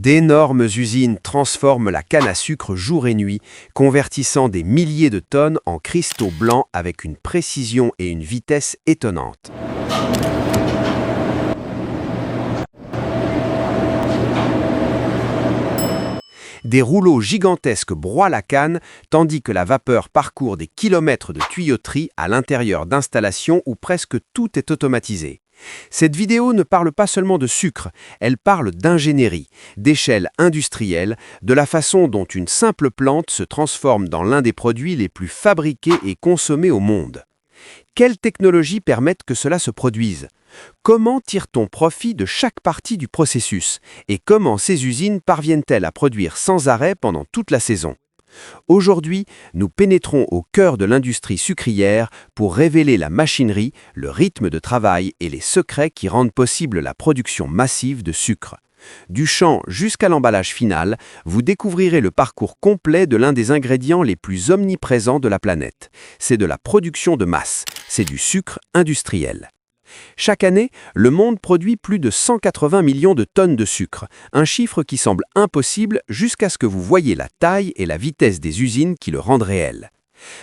D'énormes usines transforment la canne à sucre jour et nuit, convertissant des milliers de tonnes en cristaux blancs avec une précision et une vitesse étonnantes. Des rouleaux gigantesques broient la canne, tandis que la vapeur parcourt des kilomètres de tuyauterie à l'intérieur d'installations où presque tout est automatisé. Cette vidéo ne parle pas seulement de sucre, elle parle d'ingénierie, d'échelle industrielle, de la façon dont une simple plante se transforme dans l'un des produits les plus fabriqués et consommés au monde. Quelles technologies permettent que cela se produise? Comment tire-t-on profit de chaque partie du processus? Et comment ces usines parviennent-elles à produire sans arrêt pendant toute la saison? Aujourd'hui, nous pénétrons au cœur de l'industrie sucrière pour révéler la machinerie, le rythme de travail et les secrets qui rendent possible la production massive de sucre. Du champ jusqu'à l'emballage final, vous découvrirez le parcours complet de l'un des ingrédients les plus omniprésents de la planète. C'est de la production de masse, c'est du sucre industriel. Chaque année, le monde produit plus de 180 millions de tonnes de sucre, un chiffre qui semble impossible jusqu'à ce que vous voyiez la taille et la vitesse des usines qui le rendent réel.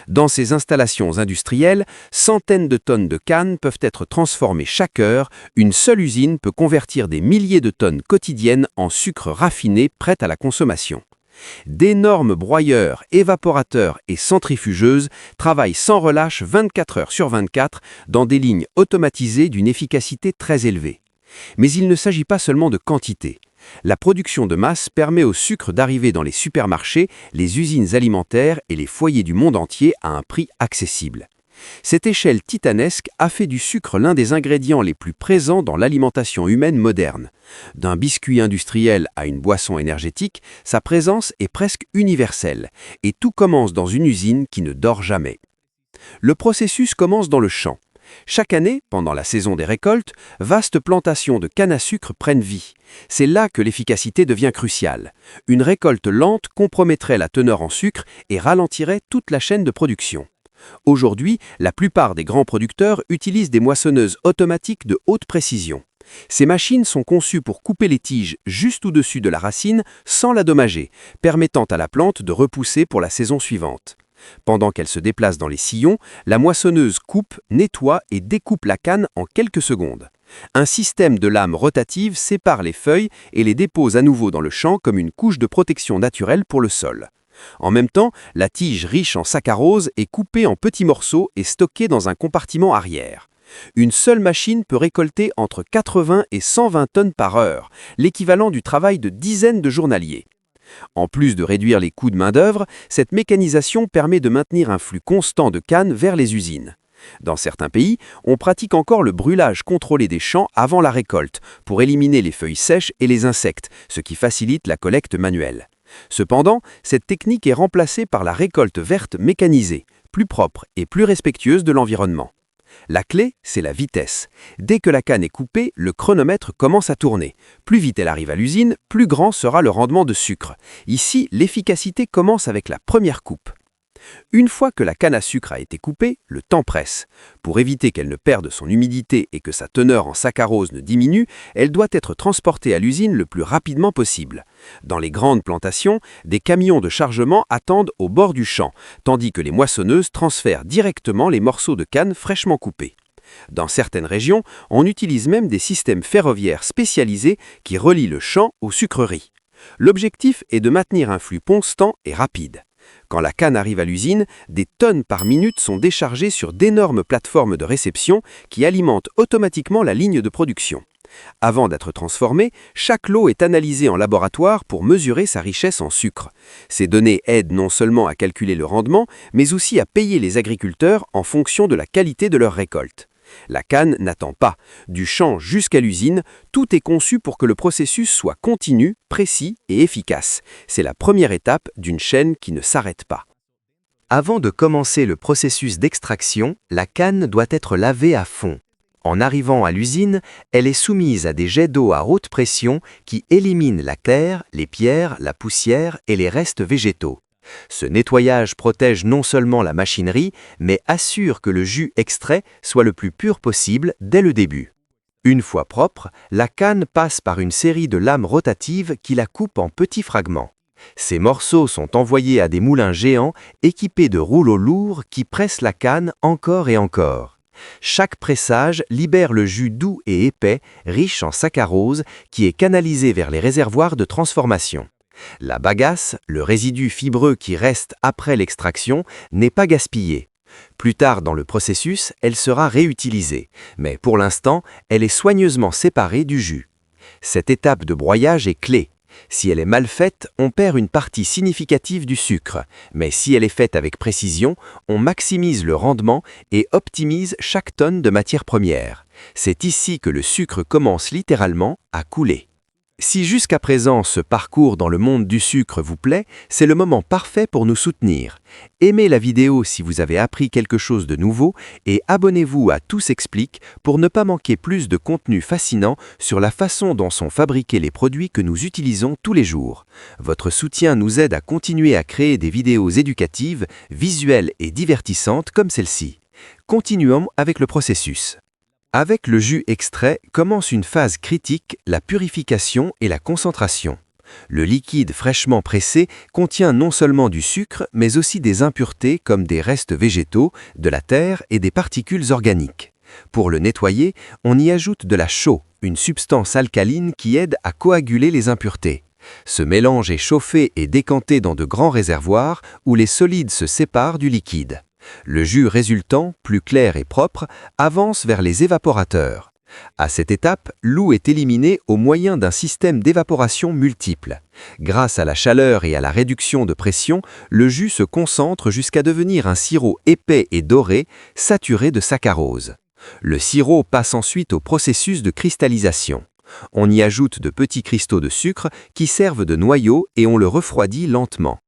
Dans ces installations industrielles, centaines de tonnes de canne peuvent être transformées chaque heure. Une seule usine peut convertir des milliers de tonnes quotidiennes en sucre raffiné prêt à la consommation. D'énormes broyeurs, évaporateurs et centrifugeuses travaillent sans relâche 24 heures sur 24 dans des lignes automatisées d'une efficacité très élevée. Mais il ne s'agit pas seulement de quantité. La production de masse permet au sucre d'arriver dans les supermarchés, les usines alimentaires et les foyers du monde entier à un prix accessible. Cette échelle titanesque a fait du sucre l'un des ingrédients les plus présents dans l'alimentation humaine moderne. D'un biscuit industriel à une boisson énergétique, sa présence est presque universelle, et tout commence dans une usine qui ne dort jamais. Le processus commence dans le champ. Chaque année, pendant la saison des récoltes, vastes plantations de canne à sucre prennent vie. C'est là que l'efficacité devient cruciale. Une récolte lente compromettrait la teneur en sucre et ralentirait toute la chaîne de production. Aujourd'hui, la plupart des grands producteurs utilisent des moissonneuses automatiques de haute précision. Ces machines sont conçues pour couper les tiges juste au-dessus de la racine sans la dommager, permettant à la plante de repousser pour la saison suivante. Pendant qu'elle se déplace dans les sillons, la moissonneuse coupe, nettoie et découpe la canne en quelques secondes. Un système de lames rotatives sépare les feuilles et les dépose à nouveau dans le champ comme une couche de protection naturelle pour le sol. En même temps, la tige riche en saccharose est coupée en petits morceaux et stockée dans un compartiment arrière. Une seule machine peut récolter entre 80 et 120 tonnes par heure, l'équivalent du travail de dizaines de journaliers. En plus de réduire les coûts de main-d'œuvre, cette mécanisation permet de maintenir un flux constant de canne vers les usines. Dans certains pays, on pratique encore le brûlage contrôlé des champs avant la récolte pour éliminer les feuilles sèches et les insectes, ce qui facilite la collecte manuelle. Cependant, cette technique est remplacée par la récolte verte mécanisée, plus propre et plus respectueuse de l'environnement. La clé, c'est la vitesse. Dès que la canne est coupée, le chronomètre commence à tourner. Plus vite elle arrive à l'usine, plus grand sera le rendement de sucre. Ici, l'efficacité commence avec la première coupe. Une fois que la canne à sucre a été coupée, le temps presse. Pour éviter qu'elle ne perde son humidité et que sa teneur en saccharose ne diminue, elle doit être transportée à l'usine le plus rapidement possible. Dans les grandes plantations, des camions de chargement attendent au bord du champ, tandis que les moissonneuses transfèrent directement les morceaux de canne fraîchement coupés. Dans certaines régions, on utilise même des systèmes ferroviaires spécialisés qui relient le champ aux sucreries. L'objectif est de maintenir un flux constant et rapide. Quand la canne arrive à l'usine, des tonnes par minute sont déchargées sur d'énormes plateformes de réception qui alimentent automatiquement la ligne de production. Avant d'être transformée, chaque lot est analysé en laboratoire pour mesurer sa richesse en sucre. Ces données aident non seulement à calculer le rendement, mais aussi à payer les agriculteurs en fonction de la qualité de leur récolte. La canne n'attend pas. Du champ jusqu'à l'usine, tout est conçu pour que le processus soit continu, précis et efficace. C'est la première étape d'une chaîne qui ne s'arrête pas. Avant de commencer le processus d'extraction, la canne doit être lavée à fond. En arrivant à l'usine, elle est soumise à des jets d'eau à haute pression qui éliminent la terre, les pierres, la poussière et les restes végétaux. Ce nettoyage protège non seulement la machinerie, mais assure que le jus extrait soit le plus pur possible dès le début. Une fois propre, la canne passe par une série de lames rotatives qui la coupent en petits fragments. Ces morceaux sont envoyés à des moulins géants équipés de rouleaux lourds qui pressent la canne encore et encore. Chaque pressage libère le jus doux et épais, riche en saccharose, qui est canalisé vers les réservoirs de transformation. La bagasse, le résidu fibreux qui reste après l'extraction, n'est pas gaspillé. Plus tard dans le processus, elle sera réutilisée, mais pour l'instant, elle est soigneusement séparée du jus. Cette étape de broyage est clé. Si elle est mal faite, on perd une partie significative du sucre, mais si elle est faite avec précision, on maximise le rendement et optimise chaque tonne de matière première. C'est ici que le sucre commence littéralement à couler. Si jusqu'à présent ce parcours dans le monde du sucre vous plaît, c'est le moment parfait pour nous soutenir. Aimez la vidéo si vous avez appris quelque chose de nouveau et abonnez-vous à Tout s'explique pour ne pas manquer plus de contenu fascinant sur la façon dont sont fabriqués les produits que nous utilisons tous les jours. Votre soutien nous aide à continuer à créer des vidéos éducatives, visuelles et divertissantes comme celle-ci. Continuons avec le processus. Avec le jus extrait commence une phase critique, la purification et la concentration. Le liquide fraîchement pressé contient non seulement du sucre, mais aussi des impuretés comme des restes végétaux, de la terre et des particules organiques. Pour le nettoyer, on y ajoute de la chaux, une substance alcaline qui aide à coaguler les impuretés. Ce mélange est chauffé et décanté dans de grands réservoirs où les solides se séparent du liquide. Le jus résultant, plus clair et propre, avance vers les évaporateurs. À cette étape, l'eau est éliminée au moyen d'un système d'évaporation multiple. Grâce à la chaleur et à la réduction de pression, le jus se concentre jusqu'à devenir un sirop épais et doré, saturé de saccharose. Le sirop passe ensuite au processus de cristallisation. On y ajoute de petits cristaux de sucre qui servent de noyau et on le refroidit lentement.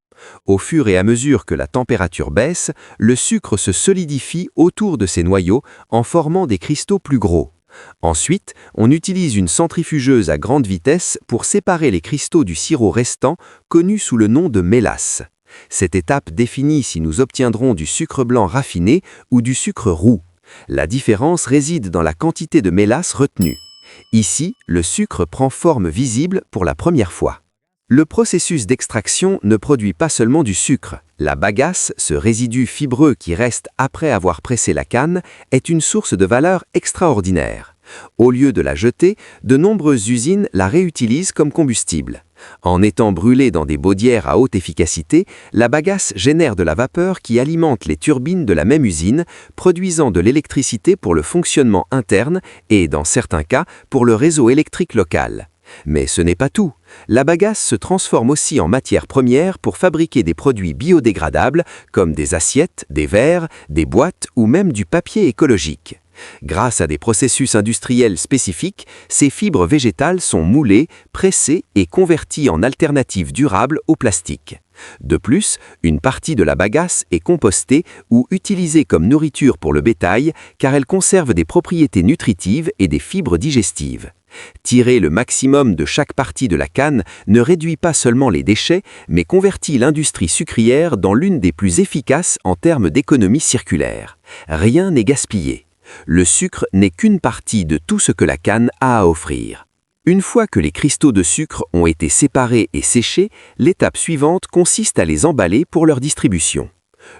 Au fur et à mesure que la température baisse, le sucre se solidifie autour de ces noyaux en formant des cristaux plus gros. Ensuite, on utilise une centrifugeuse à grande vitesse pour séparer les cristaux du sirop restant, connu sous le nom de mélasse. Cette étape définit si nous obtiendrons du sucre blanc raffiné ou du sucre roux. La différence réside dans la quantité de mélasse retenue. Ici, le sucre prend forme visible pour la première fois. Le processus d'extraction ne produit pas seulement du sucre. La bagasse, ce résidu fibreux qui reste après avoir pressé la canne, est une source de valeur extraordinaire. Au lieu de la jeter, de nombreuses usines la réutilisent comme combustible. En étant brûlée dans des baudières à haute efficacité, la bagasse génère de la vapeur qui alimente les turbines de la même usine, produisant de l'électricité pour le fonctionnement interne et, dans certains cas, pour le réseau électrique local. Mais ce n'est pas tout. La bagasse se transforme aussi en matière première pour fabriquer des produits biodégradables comme des assiettes, des verres, des boîtes ou même du papier écologique. Grâce à des processus industriels spécifiques, ces fibres végétales sont moulées, pressées et converties en alternatives durables au plastique. De plus, une partie de la bagasse est compostée ou utilisée comme nourriture pour le bétail car elle conserve des propriétés nutritives et des fibres digestives. Tirer le maximum de chaque partie de la canne ne réduit pas seulement les déchets, mais convertit l'industrie sucrière dans l'une des plus efficaces en termes d'économie circulaire. Rien n'est gaspillé. Le sucre n'est qu'une partie de tout ce que la canne a à offrir. Une fois que les cristaux de sucre ont été séparés et séchés, l'étape suivante consiste à les emballer pour leur distribution.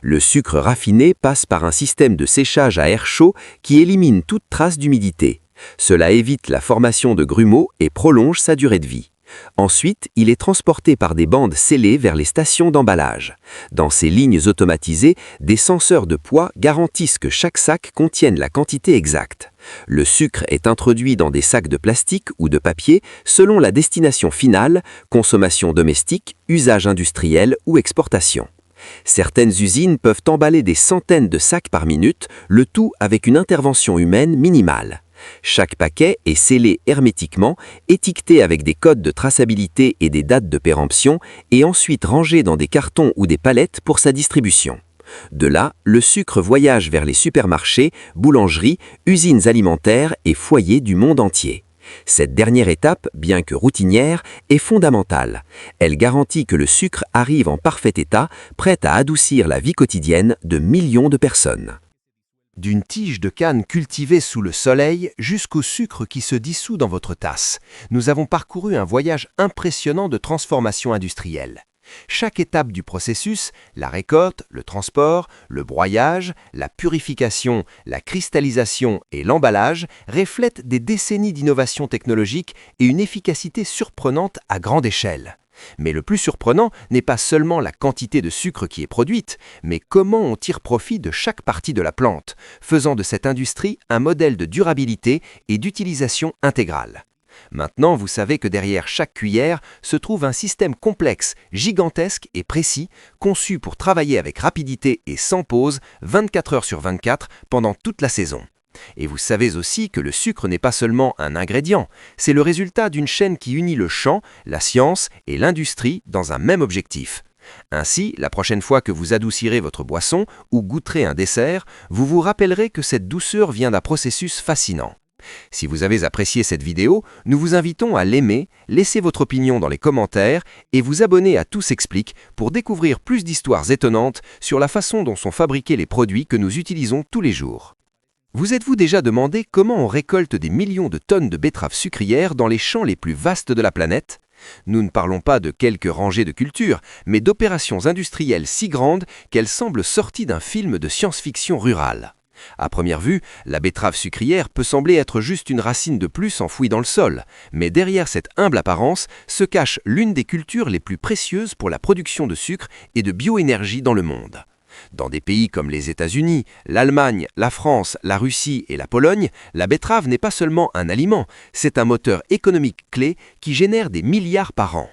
Le sucre raffiné passe par un système de séchage à air chaud qui élimine toute trace d'humidité. Cela évite la formation de grumeaux et prolonge sa durée de vie. Ensuite, il est transporté par des bandes scellées vers les stations d'emballage. Dans ces lignes automatisées, des senseurs de poids garantissent que chaque sac contienne la quantité exacte. Le sucre est introduit dans des sacs de plastique ou de papier selon la destination finale, consommation domestique, usage industriel ou exportation. Certaines usines peuvent emballer des centaines de sacs par minute, le tout avec une intervention humaine minimale. Chaque paquet est scellé hermétiquement, étiqueté avec des codes de traçabilité et des dates de péremption, et ensuite rangé dans des cartons ou des palettes pour sa distribution. De là, le sucre voyage vers les supermarchés, boulangeries, usines alimentaires et foyers du monde entier. Cette dernière étape, bien que routinière, est fondamentale. Elle garantit que le sucre arrive en parfait état, prêt à adoucir la vie quotidienne de millions de personnes. D'une tige de canne cultivée sous le soleil jusqu'au sucre qui se dissout dans votre tasse, nous avons parcouru un voyage impressionnant de transformation industrielle. Chaque étape du processus, la récolte, le transport, le broyage, la purification, la cristallisation et l'emballage reflètent des décennies d'innovation technologique et une efficacité surprenante à grande échelle. Mais le plus surprenant n'est pas seulement la quantité de sucre qui est produite, mais comment on tire profit de chaque partie de la plante, faisant de cette industrie un modèle de durabilité et d'utilisation intégrale. Maintenant, vous savez que derrière chaque cuillère se trouve un système complexe, gigantesque et précis, conçu pour travailler avec rapidité et sans pause, 24 heures sur 24, pendant toute la saison. Et vous savez aussi que le sucre n'est pas seulement un ingrédient, c'est le résultat d'une chaîne qui unit le champ, la science et l'industrie dans un même objectif. Ainsi, la prochaine fois que vous adoucirez votre boisson ou goûterez un dessert, vous vous rappellerez que cette douceur vient d'un processus fascinant. Si vous avez apprécié cette vidéo, nous vous invitons à l'aimer, laisser votre opinion dans les commentaires et vous abonner à Tout s'explique pour découvrir plus d'histoires étonnantes sur la façon dont sont fabriqués les produits que nous utilisons tous les jours. Vous êtes-vous déjà demandé comment on récolte des millions de tonnes de betteraves sucrières dans les champs les plus vastes de la planète ? Nous ne parlons pas de quelques rangées de cultures, mais d'opérations industrielles si grandes qu'elles semblent sorties d'un film de science-fiction rurale. À première vue, la betterave sucrière peut sembler être juste une racine de plus enfouie dans le sol, mais derrière cette humble apparence se cache l'une des cultures les plus précieuses pour la production de sucre et de bioénergie dans le monde. Dans des pays comme les États-Unis, l'Allemagne, la France, la Russie et la Pologne, la betterave n'est pas seulement un aliment, c'est un moteur économique clé qui génère des milliards par an.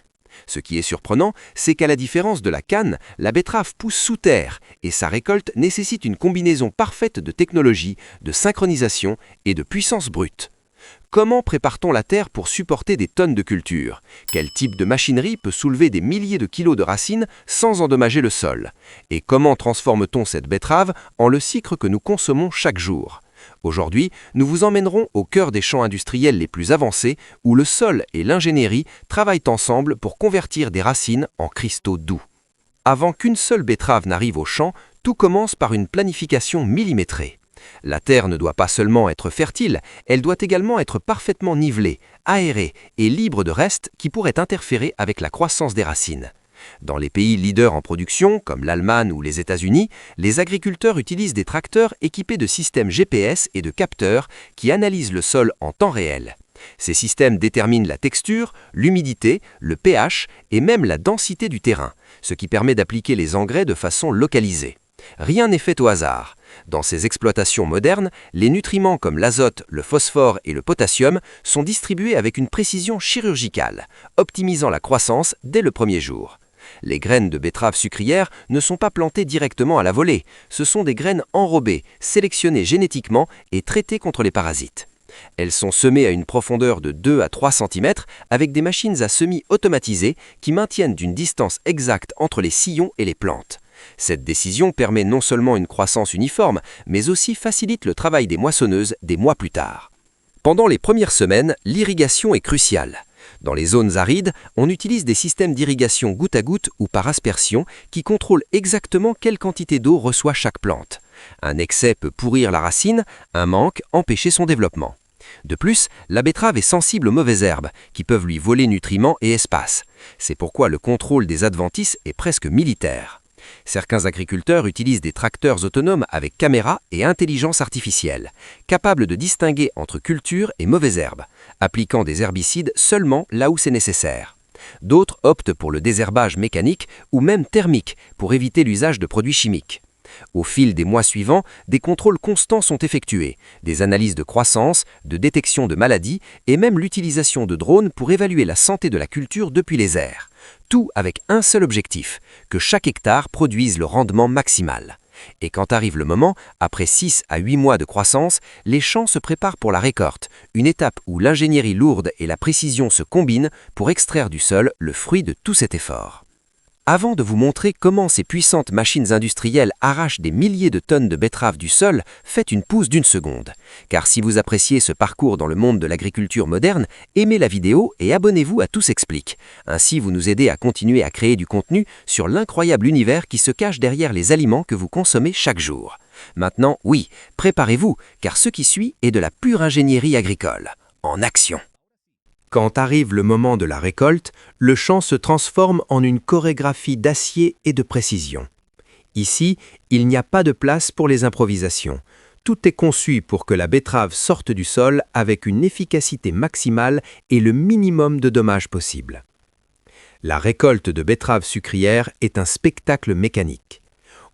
Ce qui est surprenant, c'est qu'à la différence de la canne, la betterave pousse sous terre et sa récolte nécessite une combinaison parfaite de technologie, de synchronisation et de puissance brute. Comment prépare-t-on la terre pour supporter des tonnes de culture? Quel type de machinerie peut soulever des milliers de kilos de racines sans endommager le sol? Et comment transforme-t-on cette betterave en le sucre que nous consommons chaque jour? Aujourd'hui, nous vous emmènerons au cœur des champs industriels les plus avancés où le sol et l'ingénierie travaillent ensemble pour convertir des racines en cristaux doux. Avant qu'une seule betterave n'arrive au champ, tout commence par une planification millimétrée. La terre ne doit pas seulement être fertile, elle doit également être parfaitement nivelée, aérée et libre de restes qui pourraient interférer avec la croissance des racines. Dans les pays leaders en production, comme l'Allemagne ou les États-Unis, les agriculteurs utilisent des tracteurs équipés de systèmes GPS et de capteurs qui analysent le sol en temps réel. Ces systèmes déterminent la texture, l'humidité, le pH et même la densité du terrain, ce qui permet d'appliquer les engrais de façon localisée. Rien n'est fait au hasard. Dans ces exploitations modernes, les nutriments comme l'azote, le phosphore et le potassium sont distribués avec une précision chirurgicale, optimisant la croissance dès le premier jour. Les graines de betterave sucrière ne sont pas plantées directement à la volée, ce sont des graines enrobées, sélectionnées génétiquement et traitées contre les parasites. Elles sont semées à une profondeur de 2 à 3 cm avec des machines à semis automatisées qui maintiennent une distance exacte entre les sillons et les plantes. Cette décision permet non seulement une croissance uniforme, mais aussi facilite le travail des moissonneuses des mois plus tard. Pendant les premières semaines, l'irrigation est cruciale. Dans les zones arides, on utilise des systèmes d'irrigation goutte à goutte ou par aspersion qui contrôlent exactement quelle quantité d'eau reçoit chaque plante. Un excès peut pourrir la racine, un manque empêcher son développement. De plus, la betterave est sensible aux mauvaises herbes, qui peuvent lui voler nutriments et espace. C'est pourquoi le contrôle des adventices est presque militaire. Certains agriculteurs utilisent des tracteurs autonomes avec caméra et intelligence artificielle, capables de distinguer entre culture et mauvaises herbes, appliquant des herbicides seulement là où c'est nécessaire. D'autres optent pour le désherbage mécanique ou même thermique pour éviter l'usage de produits chimiques. Au fil des mois suivants, des contrôles constants sont effectués, des analyses de croissance, de détection de maladies et même l'utilisation de drones pour évaluer la santé de la culture depuis les airs. Tout avec un seul objectif, que chaque hectare produise le rendement maximal. Et quand arrive le moment, après 6 à 8 mois de croissance, les champs se préparent pour la récolte, une étape où l'ingénierie lourde et la précision se combinent pour extraire du sol le fruit de tout cet effort. Avant de vous montrer comment ces puissantes machines industrielles arrachent des milliers de tonnes de betteraves du sol, faites une pause d'1 seconde. Car si vous appréciez ce parcours dans le monde de l'agriculture moderne, aimez la vidéo et abonnez-vous à Tout s'explique. Ainsi, vous nous aidez à continuer à créer du contenu sur l'incroyable univers qui se cache derrière les aliments que vous consommez chaque jour. Maintenant, oui, préparez-vous, car ce qui suit est de la pure ingénierie agricole. En action. Quand arrive le moment de la récolte, le champ se transforme en une chorégraphie d'acier et de précision. Ici, il n'y a pas de place pour les improvisations. Tout est conçu pour que la betterave sorte du sol avec une efficacité maximale et le minimum de dommages possible. La récolte de betteraves sucrières est un spectacle mécanique.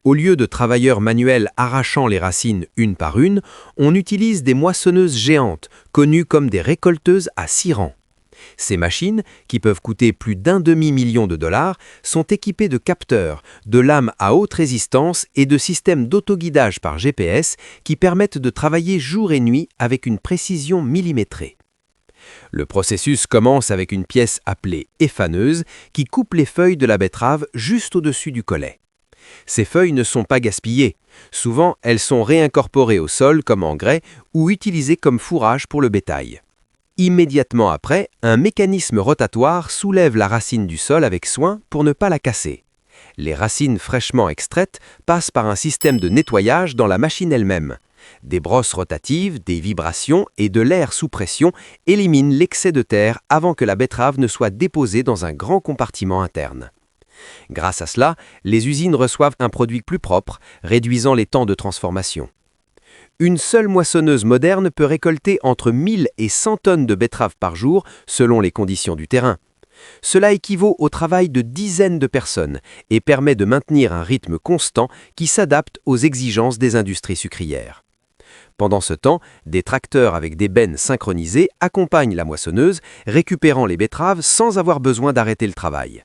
Au lieu de travailleurs manuels arrachant les racines une par une, on utilise des moissonneuses géantes, connues comme des récolteuses à 6 rangs. Ces machines, qui peuvent coûter plus d'1 demi-million de dollars, sont équipées de capteurs, de lames à haute résistance et de systèmes d'autoguidage par GPS qui permettent de travailler jour et nuit avec une précision millimétrée. Le processus commence avec une pièce appelée effaneuse qui coupe les feuilles de la betterave juste au-dessus du collet. Ces feuilles ne sont pas gaspillées. Souvent, elles sont réincorporées au sol comme engrais ou utilisées comme fourrage pour le bétail. Immédiatement après, un mécanisme rotatoire soulève la racine du sol avec soin pour ne pas la casser. Les racines fraîchement extraites passent par un système de nettoyage dans la machine elle-même. Des brosses rotatives, des vibrations et de l'air sous pression éliminent l'excès de terre avant que la betterave ne soit déposée dans un grand compartiment interne. Grâce à cela, les usines reçoivent un produit plus propre, réduisant les temps de transformation. Une seule moissonneuse moderne peut récolter entre 1000 et 100 tonnes de betteraves par jour selon les conditions du terrain. Cela équivaut au travail de dizaines de personnes et permet de maintenir un rythme constant qui s'adapte aux exigences des industries sucrières. Pendant ce temps, des tracteurs avec des bennes synchronisées accompagnent la moissonneuse, récupérant les betteraves sans avoir besoin d'arrêter le travail.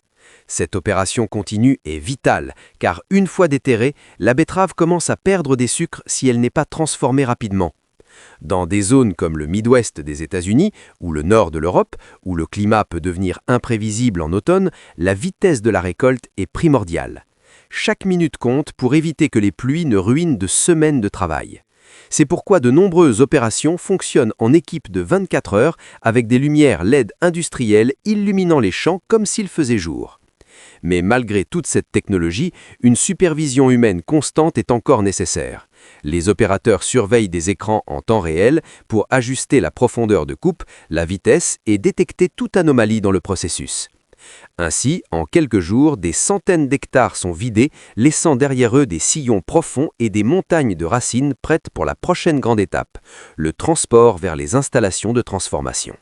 Cette opération continue est vitale, car une fois déterrée, la betterave commence à perdre des sucres si elle n'est pas transformée rapidement. Dans des zones comme le Midwest des États-Unis ou le nord de l'Europe, où le climat peut devenir imprévisible en automne, la vitesse de la récolte est primordiale. Chaque minute compte pour éviter que les pluies ne ruinent de semaines de travail. C'est pourquoi de nombreuses opérations fonctionnent en équipe de 24 heures avec des lumières LED industrielles illuminant les champs comme s'il faisait jour. Mais malgré toute cette technologie, une supervision humaine constante est encore nécessaire. Les opérateurs surveillent des écrans en temps réel pour ajuster la profondeur de coupe, la vitesse et détecter toute anomalie dans le processus. Ainsi, en quelques jours, des centaines d'hectares sont vidés, laissant derrière eux des sillons profonds et des montagnes de racines prêtes pour la prochaine grande étape, le transport vers les installations de transformation.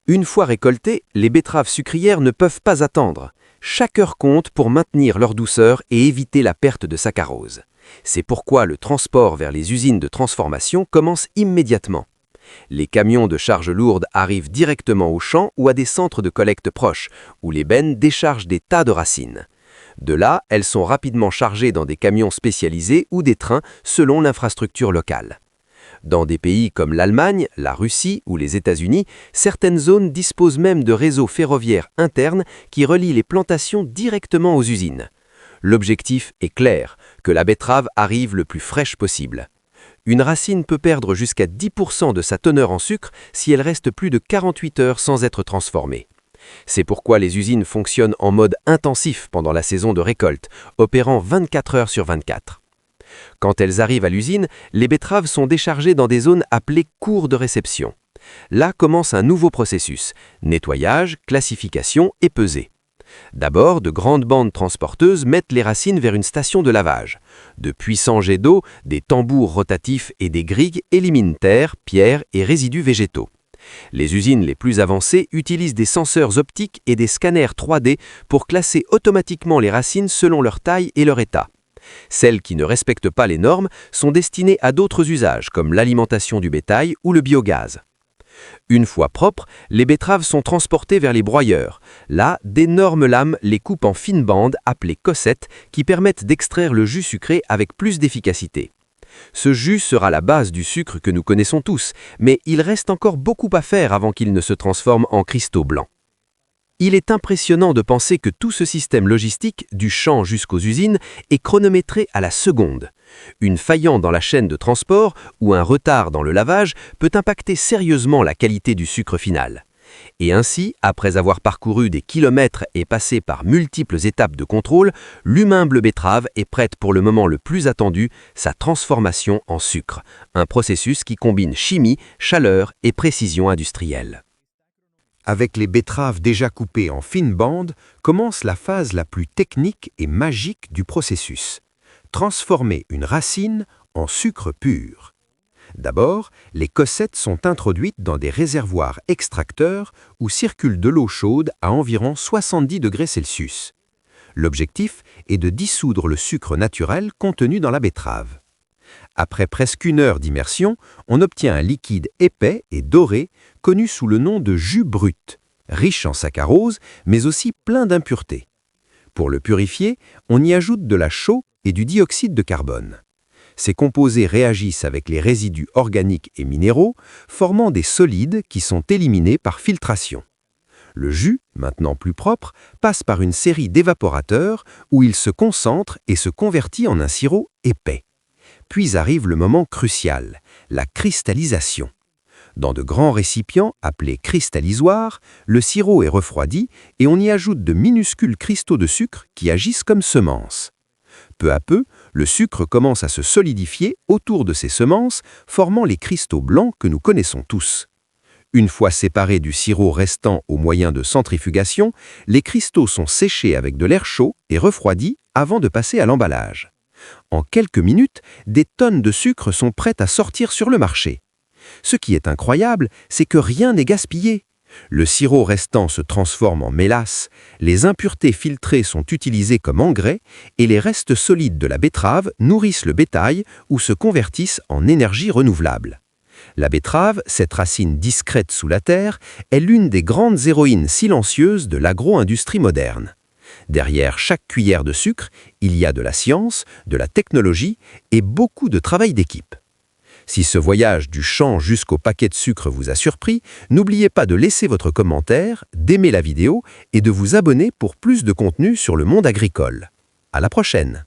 Une fois récoltées, les betteraves sucrières ne peuvent pas attendre. Chaque heure compte pour maintenir leur douceur et éviter la perte de saccharose. C'est pourquoi le transport vers les usines de transformation commence immédiatement. Les camions de charge lourde arrivent directement au champ ou à des centres de collecte proches, où les bennes déchargent des tas de racines. De là, elles sont rapidement chargées dans des camions spécialisés ou des trains selon l'infrastructure locale. Dans des pays comme l'Allemagne, la Russie ou les États-Unis, certaines zones disposent même de réseaux ferroviaires internes qui relient les plantations directement aux usines. L'objectif est clair, que la betterave arrive le plus fraîche possible. Une racine peut perdre jusqu'à 10% de sa teneur en sucre si elle reste plus de 48 heures sans être transformée. C'est pourquoi les usines fonctionnent en mode intensif pendant la saison de récolte, opérant 24 heures sur 24. Quand elles arrivent à l'usine, les betteraves sont déchargées dans des zones appelées cours de réception. Là commence un nouveau processus, nettoyage, classification et pesée. D'abord, de grandes bandes transporteuses mettent les racines vers une station de lavage. De puissants jets d'eau, des tambours rotatifs et des grigues éliminent terre, pierres et résidus végétaux. Les usines les plus avancées utilisent des senseurs optiques et des scanners 3D pour classer automatiquement les racines selon leur taille et leur état. Celles qui ne respectent pas les normes sont destinées à d'autres usages comme l'alimentation du bétail ou le biogaz. Une fois propres, les betteraves sont transportées vers les broyeurs. Là, d'énormes lames les coupent en fines bandes appelées cossettes qui permettent d'extraire le jus sucré avec plus d'efficacité. Ce jus sera la base du sucre que nous connaissons tous, mais il reste encore beaucoup à faire avant qu'il ne se transforme en cristaux blancs. Il est impressionnant de penser que tout ce système logistique, du champ jusqu'aux usines, est chronométré à la seconde. Une faillance dans la chaîne de transport ou un retard dans le lavage peut impacter sérieusement la qualité du sucre final. Et ainsi, après avoir parcouru des kilomètres et passé par multiples étapes de contrôle, l'humble betterave est prête pour le moment le plus attendu, sa transformation en sucre, un processus qui combine chimie, chaleur et précision industrielle. Avec les betteraves déjà coupées en fines bandes, commence la phase la plus technique et magique du processus. Transformer une racine en sucre pur. D'abord, les cossettes sont introduites dans des réservoirs extracteurs où circule de l'eau chaude à environ 70 degrés Celsius. L'objectif est de dissoudre le sucre naturel contenu dans la betterave. Après presque 1 heure d'immersion, on obtient un liquide épais et doré, connu sous le nom de jus brut, riche en saccharose, mais aussi plein d'impuretés. Pour le purifier, on y ajoute de la chaux et du dioxyde de carbone. Ces composés réagissent avec les résidus organiques et minéraux, formant des solides qui sont éliminés par filtration. Le jus, maintenant plus propre, passe par une série d'évaporateurs où il se concentre et se convertit en un sirop épais. Puis arrive le moment crucial, la cristallisation. Dans de grands récipients, appelés cristallisoires, le sirop est refroidi et on y ajoute de minuscules cristaux de sucre qui agissent comme semences. Peu à peu, le sucre commence à se solidifier autour de ces semences, formant les cristaux blancs que nous connaissons tous. Une fois séparés du sirop restant au moyen de centrifugation, les cristaux sont séchés avec de l'air chaud et refroidis avant de passer à l'emballage. En quelques minutes, des tonnes de sucre sont prêtes à sortir sur le marché. Ce qui est incroyable, c'est que rien n'est gaspillé. Le sirop restant se transforme en mélasse, les impuretés filtrées sont utilisées comme engrais et les restes solides de la betterave nourrissent le bétail ou se convertissent en énergie renouvelable. La betterave, cette racine discrète sous la terre, est l'une des grandes héroïnes silencieuses de l'agro-industrie moderne. Derrière chaque cuillère de sucre, il y a de la science, de la technologie et beaucoup de travail d'équipe. Si ce voyage du champ jusqu'au paquet de sucre vous a surpris, n'oubliez pas de laisser votre commentaire, d'aimer la vidéo et de vous abonner pour plus de contenu sur le monde agricole. À la prochaine!